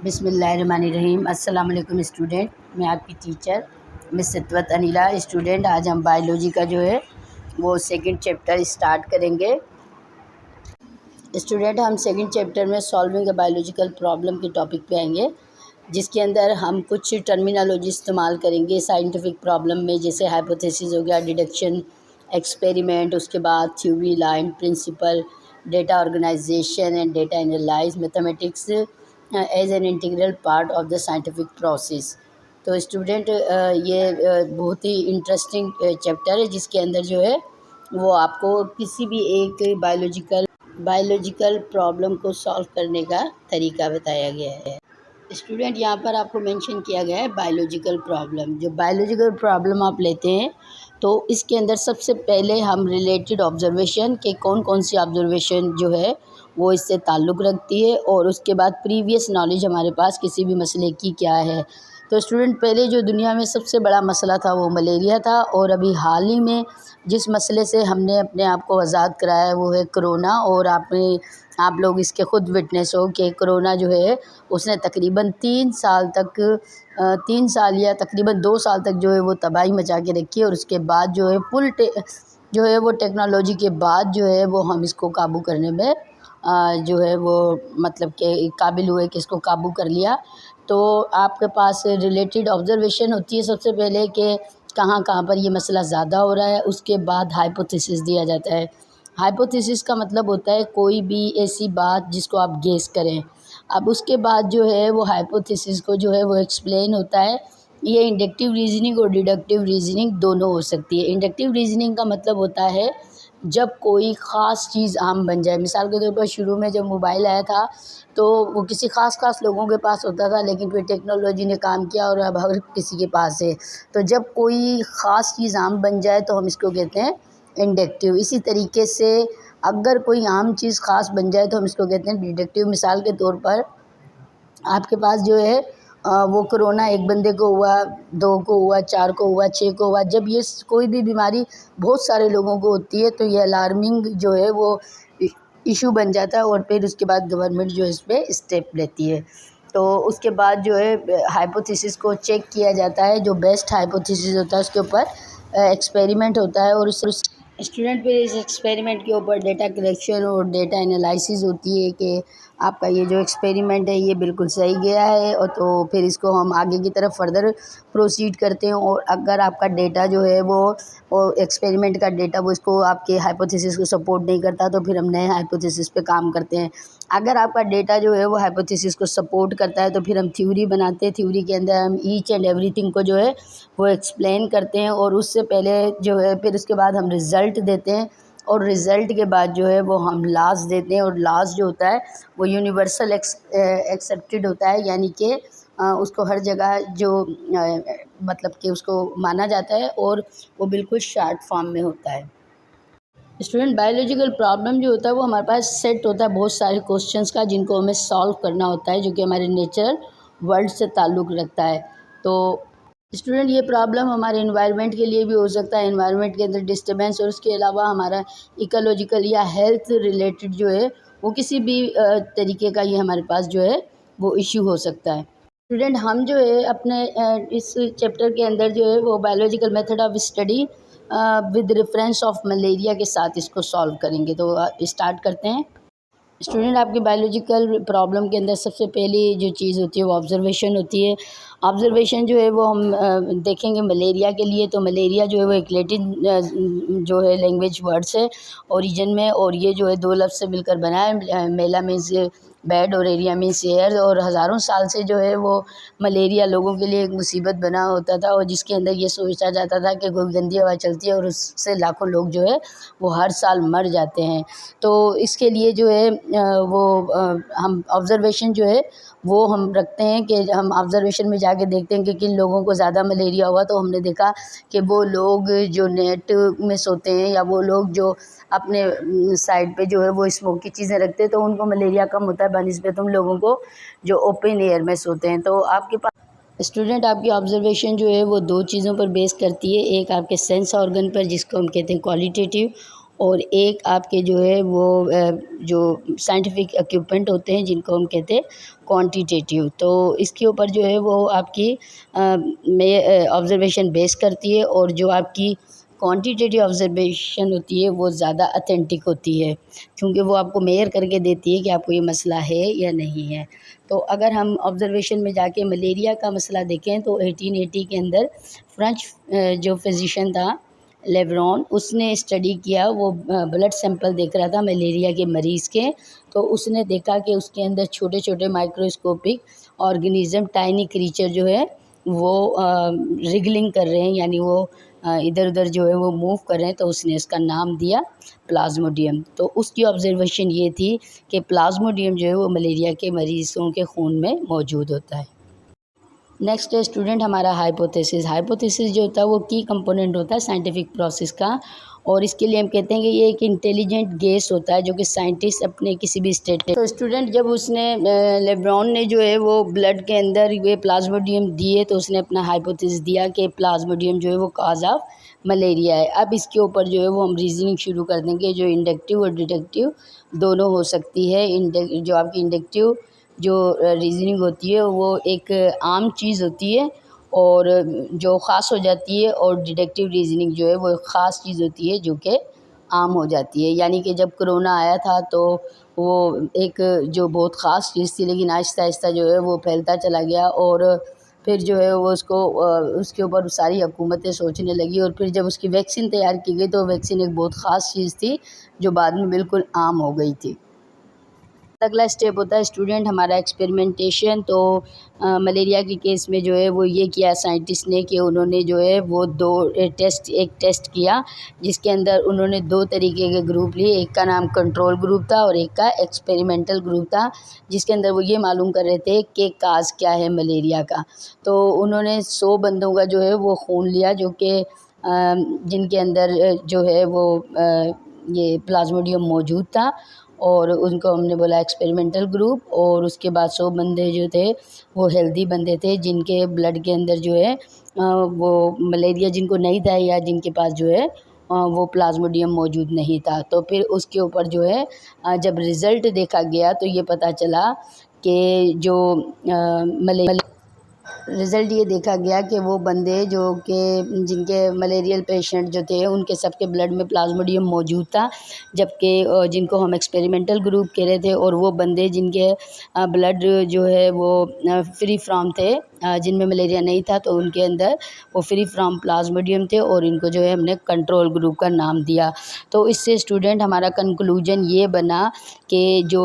बिस्मिल्लाहिर्रहमानिर्रहीम। अस्सलाम वालेकुम स्टूडेंट, मैं आपकी टीचर मिस सतवत अनिला। स्टूडेंट, आज हम बायोलॉजी का जो है वो सेकंड चैप्टर स्टार्ट करेंगे। स्टूडेंट, हम सेकंड चैप्टर में सॉल्विंग अ बायोलॉजिकल प्रॉब्लम के टॉपिक पे आएंगे, जिसके अंदर हम कुछ टर्मिनोलॉजी इस्तेमाल करेंगे साइंटिफिक प्रॉब्लम में, जैसे हाइपोथेसिस हो गया, डिडक्शन, एक्सपेरिमेंट, उसके बाद theory, line, principle, data organisation and data analyse, mathematics as an integral part of the scientific process. तो स्टूडेंट, ये बहुत ही इंटरेस्टिंग चैप्टर है, जिसके अंदर जो है वो आपको किसी भी एक बायोलॉजिकल प्रॉब्लम को सॉल्व करने का तरीका बताया गया है। स्टूडेंट, यहाँ पर आपको मेंशन किया गया है बायोलॉजिकल प्रॉब्लम। जो बायोलॉजिकल प्रॉब्लम आप लेते हैं तो इसके अंदर सबसे पहले हम रिलेटेड ऑब्जर्वेशन के कौन कौन सी ऑब्जर्वेशन जो है वो इससे ताल्लुक़ रखती है, और उसके बाद प्रीवियस नॉलेज हमारे पास किसी भी मसले की क्या है। तो स्टूडेंट, पहले जो दुनिया में सबसे बड़ा मसला था वो मलेरिया था, और अभी हाल ही में जिस मसले से हमने अपने आप को आज़ाद कराया है वो है कोरोना। और आप लोग इसके ख़ुद विटनेस हो कि कोरोना जो है उसने तकरीबन 3 साल या तकरीबन 2 साल तक जो है वो तबाही मचा के रखी है, और उसके बाद जो है जो है वो टेक्नोलॉजी के बाद जो है वो हम इसको काबू करने में जो है वो मतलब कि काबिल हुए कि इसको काबू कर लिया। तो आपके पास रिलेटेड ऑब्जर्वेशन होती है सबसे पहले कि कहाँ कहाँ पर ये मसला ज़्यादा हो रहा है। उसके बाद हाइपोथेसिस दिया जाता है। हाइपोथेसिस का मतलब होता है कोई भी ऐसी बात जिसको आप गेस करें। अब उसके बाद जो है वो हाइपोथेसिस को जो है वो एक्सप्लेन होता है। ये इंडक्टिव रीजनिंग और डिडक्टिव रीजनिंग दोनों हो सकती है। इंडक्टिव रीजनिंग का मतलब होता है जब कोई ख़ास चीज़ आम बन जाए। मिसाल के तौर पर शुरू में जब मोबाइल आया था तो वो किसी ख़ास लोगों के पास होता था, लेकिन फिर टेक्नोलॉजी ने काम किया और अब हर किसी के पास है। तो जब कोई ख़ास चीज़ आम बन जाए तो हम इसको कहते हैं इंडक्टिव। इसी तरीके से अगर कोई आम चीज़ ख़ास बन जाए तो हम इसको कहते हैं डिडक्टिव। मिसाल के तौर पर आपके पास जो है वो कोरोना एक बंदे को हुआ, 2 को हुआ, 4 को हुआ, 6 को हुआ। जब ये कोई भी बीमारी बहुत सारे लोगों को होती है तो ये अलार्मिंग जो है वो इशू बन जाता है, और फिर उसके बाद गवर्नमेंट जो है इस पर स्टेप लेती है। तो उसके बाद जो है हाइपोथेसिस को चेक किया जाता है। जो बेस्ट हाइपोथेसिस होता है उसके ऊपर एक्सपेरिमेंट होता है, और उस स्टूडेंट पे इस एक्सपेरिमेंट के ऊपर डेटा कलेक्शन और डेटा एनालिसिस होती है कि आपका ये जो एक्सपेरिमेंट है ये बिल्कुल सही गया है, और तो फिर इसको हम आगे की तरफ फर्दर प्रोसीड करते हैं। और अगर आपका डेटा जो है वो एक्सपेरिमेंट का डेटा वो इसको आपके हाइपोथेसिस को सपोर्ट नहीं करता तो फिर हम नए हाइपोथेसिस पे काम करते हैं। अगर आपका डेटा जो है वो हाइपोथेसिस को सपोर्ट करता है तो फिर हम थ्योरी बनाते हैं। थ्योरी के अंदर हम ईच एंड एवरीथिंग को जो है वो एक्सप्लेन करते हैं, और उससे पहले जो है फिर उसके बाद हम रिज़ल्ट देते हैं, और रिज़ल्ट के बाद जो है वो हम लाज देते हैं। और लाज जो होता है वो यूनिवर्सल एक्सेप्टेड होता है, यानी कि उसको हर जगह जो मतलब कि उसको माना जाता है, और वो बिल्कुल शॉर्ट फॉर्म में होता है। स्टूडेंट, बायोलॉजिकल प्रॉब्लम जो होता है वो हमारे पास सेट होता है बहुत सारे क्वेश्चंस का, जिनको हमें सॉल्व करना होता है, जो कि हमारे नेचुरल वर्ल्ड से ताल्लुक़ रखता है। तो स्टूडेंट, ये प्रॉब्लम हमारे इन्वायरमेंट के लिए भी हो सकता है, इन्वायरमेंट के अंदर डिस्टर्बेंस, और उसके अलावा हमारा इकोलॉजिकल या हेल्थ रिलेटेड जो है वो किसी भी तरीके का ये हमारे पास जो है वो इश्यू हो सकता है। स्टूडेंट, हम जो है अपने इस चैप्टर के अंदर जो है वो biological method of study with reference of malaria के साथ इसको सॉल्व करेंगे। तो स्टार्ट करते हैं। स्टूडेंट, आपकी बायोलॉजिकल प्रॉब्लम के अंदर सबसे पहली जो चीज़ होती है वो ऑब्जर्वेशन होती है। ऑब्जर्वेशन जो है वो हम देखेंगे मलेरिया के लिए। तो मलेरिया जो है वो एक लैटिन जो है लैंग्वेज वर्ड्स है ओरिजिन में, और ये जो है 2 लफ्ज़ से मिलकर बना है। मेला मीन्स बेड और एरिया मीन्स एयर, और हज़ारों साल से जो है वो मलेरिया लोगों के लिए एक मुसीबत बना होता था, और जिसके अंदर ये सोचा जाता था कि कोई गंदी हवा चलती है और उससे लाखों लोग जो है वो हर साल मर जाते हैं। तो इसके लिए जो है हम ऑब्ज़र्वेशन जो है वो हम रखते हैं कि हम ऑब्ज़र्वेशन में जाके देखते हैं कि किन लोगों को ज़्यादा मलेरिया हुआ। तो हमने देखा कि वो लोग जो नेट में सोते हैं, या वो लोग जो अपने साइड पे जो है वो स्मोक की चीज़ें रखते हैं, तो उनको मलेरिया कम होता है बनिस्बत उन लोगों को जो ओपन एयर में सोते हैं। तो आपके पास स्टूडेंट, आपकी ऑब्जर्वेशन जो है वो 2 चीज़ों पर बेस करती है। एक आपके सेंस ऑर्गन पर, जिसको हम कहते हैं क्वालिटेटिव, और एक आपके जो है वो जो साइंटिफिक इक्विपमेंट होते हैं जिनको हम कहते हैं क्वांटिटेटिव। तो इसके ऊपर जो है वो आपकी में ऑब्ज़र्वेशन बेस करती है, और जो आपकी क्वांटिटेटिव ऑब्ज़र्वेशन होती है वो ज़्यादा ऑथेंटिक होती है, क्योंकि वो आपको मेज़र करके देती है कि आपको ये मसला है या नहीं है। तो अगर हम ऑब्ज़र्वेशन में जाके मलेरिया का मसला देखें तो 1880 के अंदर फ्रेंच जो फिज़िशियन था लेब्रॉन, उसने स्टडी किया। वो ब्लड सैंपल देख रहा था मलेरिया के मरीज़ के, तो उसने देखा कि उसके अंदर छोटे छोटे माइक्रोस्कोपिक ऑर्गेनिज़म, टाइनी क्रीचर जो है वो रिगलिंग कर रहे हैं, यानी वो इधर उधर जो है वो मूव कर रहे हैं। तो उसने इसका नाम दिया प्लाज्मोडियम। तो उसकी ऑब्जर्वेशन ये थी कि प्लाज्मोडियम जो है वो मलेरिया के मरीज़ों के खून में मौजूद होता है। नेक्स्ट है स्टूडेंट हमारा हाइपोथेसिस। हाइपोथेसिस जो होता है वो की कंपोनेंट होता है साइंटिफिक प्रोसेस का, और इसके लिए हम कहते हैं कि ये एक इंटेलिजेंट गैस होता है जो कि साइंटिस्ट अपने किसी भी स्टेट। तो स्टूडेंट जब उसने लेब्रॉन ने जो है वो ब्लड के अंदर ये प्लाज्मोडियम दिए, तो उसने अपना हाइपोथेसिस दिया कि प्लाज्मोडियम जो है वो काज ऑफ मलेरिया है। अब इसके ऊपर जो है वो हम रीजनिंग शुरू कर देंगे, जो इंडक्टिव और डिडक्टिव दोनों हो सकती है। जो आपकी इंडक्टिव जो रीज़निंग होती है वो एक आम चीज़ होती है और जो ख़ास हो जाती है, और डिडक्टिव रीज़निंग जो है वो एक ख़ास चीज़ होती है जो कि आम हो जाती है। यानी कि जब कोरोना आया था तो वो एक जो बहुत ख़ास चीज़ थी, लेकिन आहिस्ता आहिस्ता जो है वो फैलता चला गया, और फिर जो है वो उसको उसके ऊपर सारी हुकूमतें सोचने लगी, और फिर जब उसकी वैक्सीन तैयार की गई तो वैक्सीन एक बहुत ख़ास चीज़ थी जो बाद में बिल्कुल आम हो गई थी। अगला स्टेप होता है स्टूडेंट हमारा एक्सपेरिमेंटेशन। तो मलेरिया के केस में जो है वो ये किया साइंटिस्ट ने कि उन्होंने जो है वो एक टेस्ट किया जिसके अंदर उन्होंने दो तरीके के ग्रुप लिए। एक का नाम कंट्रोल ग्रुप था और एक का एक्सपेरिमेंटल ग्रुप था, जिसके अंदर वो ये मालूम कर रहे थे कि काज क्या है मलेरिया का। तो उन्होंने 100 बंदों का जो है वो खून लिया जो कि जिनके अंदर जो है वो ये प्लाज्मोडियम मौजूद था, और उनको हमने बोला एक्सपेरिमेंटल ग्रुप। और उसके बाद 100 बंदे जो थे वो हेल्दी बंदे थे जिनके ब्लड के अंदर जो है वो मलेरिया जिनको नहीं था, या जिनके पास जो है वो प्लाज्मोडियम मौजूद नहीं था। तो फिर उसके ऊपर जो है जब रिज़ल्ट देखा गया तो ये पता चला कि जो मलेरिया रिज़ल्ट ये देखा गया कि वो बंदे जो कि जिनके मलेरियल पेशेंट जो थे उनके सबके ब्लड में प्लाज्मोडियम मौजूद था, जबकि जिनको हम एक्सपेरिमेंटल ग्रुप कह रहे थे, और वो बंदे जिनके ब्लड जो है वो फ्री फ्रॉम थे, जिनमें मलेरिया नहीं था, तो उनके अंदर वो फ्री फ्रॉम प्लाज्मोडियम थे, और इनको जो है हमने कंट्रोल ग्रुप का नाम दिया। तो इससे स्टूडेंट हमारा कंक्लूजन ये बना कि जो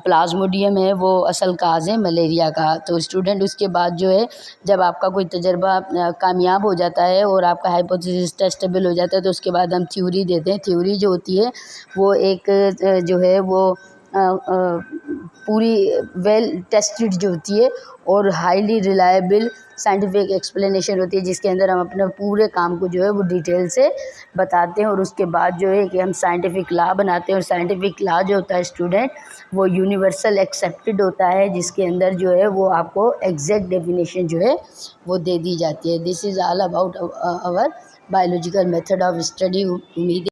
प्लाज्मोडियम है वो असल काज़ है मलेरिया का। तो स्टूडेंट उसके बाद जो है जब आपका कोई तजर्बा कामयाब हो जाता है और आपका हाइपोथेसिस टेस्टेबल हो जाता है, तो उसके बाद हम थ्योरी देते हैं। थ्योरी जो होती है वो एक जो है वो पूरी वेल टेस्टेड जो होती है और हाईली रिलायबल साइंटिफिक एक्सप्लेनेशन होती है, जिसके अंदर हम अपने पूरे काम को जो है वो डिटेल से बताते हैं। और उसके बाद जो है कि हम साइंटिफिक लॉ बनाते हैं, और साइंटिफिक लॉ जो होता है स्टूडेंट वो यूनिवर्सल एक्सेप्टेड होता है, जिसके अंदर जो है वो आपको एग्जैक्ट डेफिनेशन जो है वो दे दी जाती है। This is all about our biological method of study. उम्मीद